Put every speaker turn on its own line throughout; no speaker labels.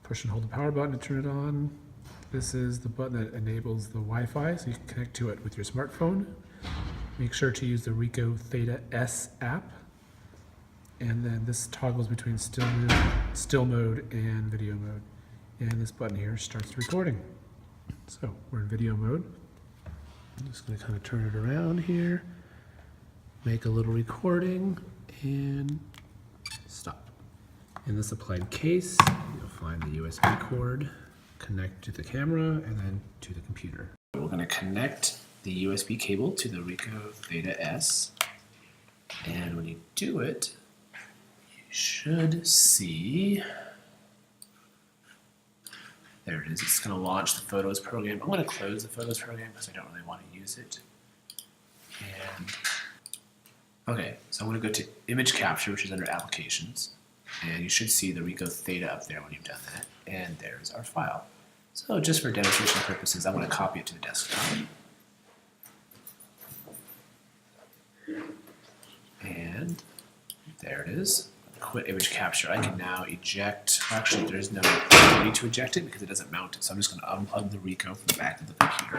Push and hold the power button to turn it on. This is the button that enables the Wi-Fi, so you can connect to it with your smartphone. Make sure to use the Ricoh Theta S app. And then this toggles between still mode and video mode. And this button here starts the recording. So we're in video mode. I'm just going to kind of turn it around here, make a little recording, and stop. In this applied case, you'll find the USB cord, connect to the camera, and then to the computer. We're going to connect the USB cable to the Ricoh Theta S, and when you do it, you should see, there it is, it's going to launch the Photos program. I'm going to close the Photos program because I don't really want to use it. And okay, so I'm going to go to Image Capture, which is under Applications, and you should see the Ricoh Theta up there when you've done that, and there's our file. So just for demonstration purposes, I'm going to copy it to the desktop. And there it is. Quit image capture. I can now eject. Actually, there's no need to eject it because it doesn't mount it. So I'm just going to unplug the Ricoh from the back of the computer.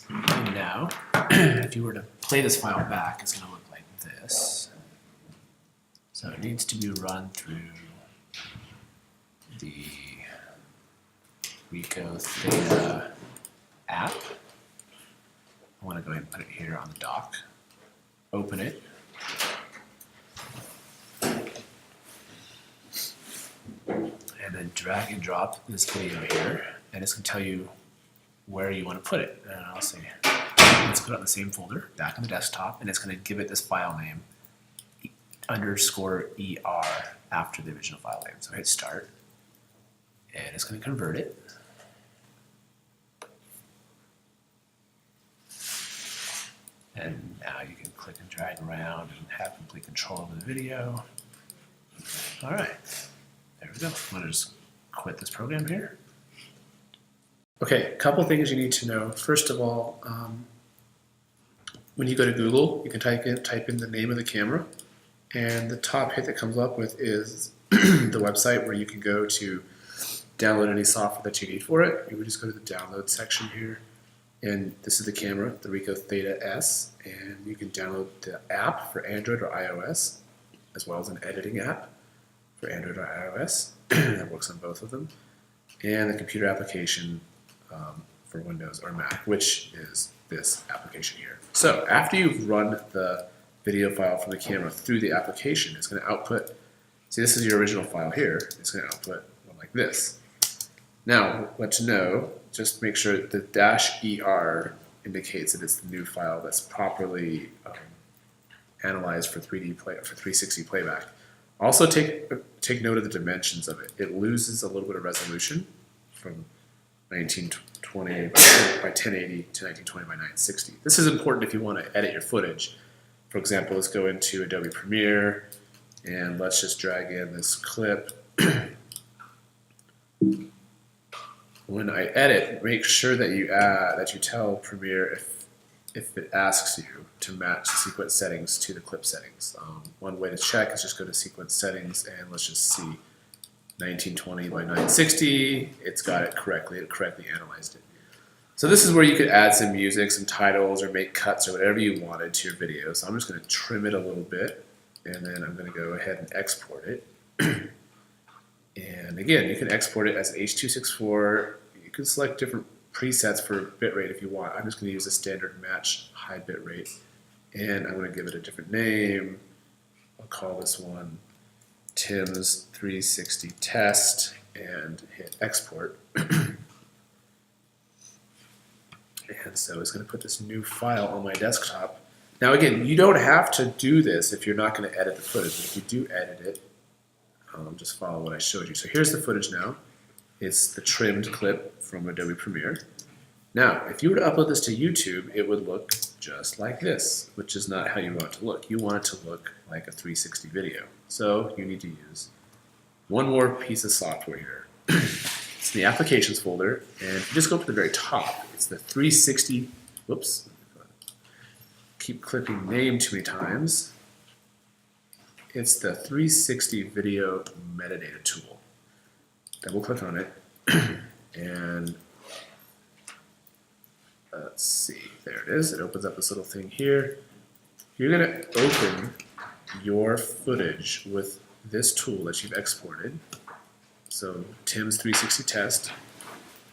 And now, if you were to play this file back, it's going to look like this. So it needs to be run through the Ricoh Theta app. I want to go ahead and put it here on the dock. Open it. And then drag and drop this video here, and it's going to tell you where you want to put it. And I'll say, let's put it on the same folder, back on the desktop, and it's going to give it this file name, _ER, after the original file name. So hit start, and it's going to convert it. And now you can click and drag around and have complete control over the video. All right, there we go. I'm going to just quit this program here. Okay, a couple things you need to know. First of all, when you go to Google, you can type in the name of the camera, and the top hit that comes up with is the website where you can go to download any software that you need for it. You would just go to the download section here. And this is the camera, the Ricoh Theta S, and you can download the app for Android or iOS, as well as an editing app for Android or iOS that works on both of them, and the computer application for Windows or Mac, which is this application here. So after you've run the video file from the camera through the application, it's going to output, see this is your original file here, it's going to output one like this. Now, what to know, just make sure the -ER indicates that it's the new file that's properly analyzed for 360 playback. Also take note of the dimensions of it. It loses a little bit of resolution from 1920 by 1080 to 1920 by 960. This is important if you want to edit your footage. For example, let's go into Adobe Premiere and let's just drag in this clip. When I edit, make sure that you tell Premiere if it asks you to match the sequence settings to the clip settings. One way to check is just go to sequence settings and let's just see 1920 by 960. It's got it correctly. It correctly analyzed it. So this is where you could add some music, some titles, or make cuts or whatever you wanted to your video. So I'm just going to trim it a little bit, and then I'm going to go ahead and export it. And again, you can export it as H.264. You can select different presets for bitrate if you want. I'm just going to use the standard match high bitrate, and I'm going to give it a different name. I'll call this one Tim's 360 Test, and hit export. And so it's going to put this new file on my desktop. Now again, you don't have to do this if you're not going to edit the footage, but if you do edit it, just follow what I showed you. So here's the footage now. It's the trimmed clip from Adobe Premiere. Now, if you were to upload this to YouTube, it would look just like this, which is not how you want it to look. You want it to look like a 360 video. So you need to use one more piece of software here. It's in the Applications folder, and if you just go up to the very top, it's the 360, whoops, keep clicking name too many times. It's the 360 Video Metadata Tool. double click on it, and let's see, there it is. It opens up this little thing here. You're gonna open your footage with this tool that you've exported. So Tim's 360 test,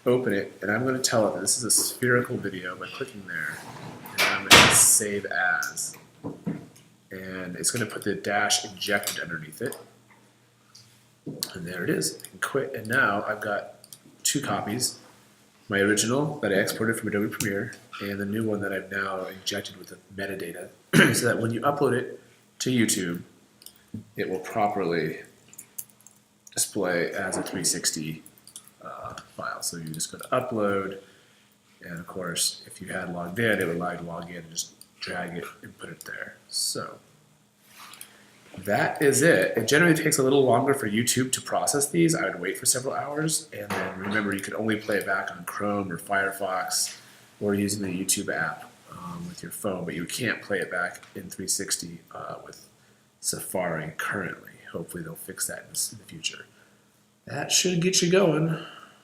open it, and I'm gonna tell it that this is a spherical video by clicking there, and I'm gonna save as. And it's gonna put the dash injected underneath it. And there it is, I can quit, and now I've got two copies. My original that I exported from Adobe Premiere, and the new one that I've now injected with the metadata, so that when you upload it to YouTube, it will properly display as a 360 file. So you just go to upload, and of course, if you had logged in, it would allow you to log in and just drag it and put it there. So that is it. It generally takes a little longer for YouTube to process these. I would wait for several hours, and then remember you can only play it back on Chrome or Firefox or using the YouTube app with your phone, but you can't play it back in 360 with Safari currently. Hopefully they'll fix that in the future. That should get you going.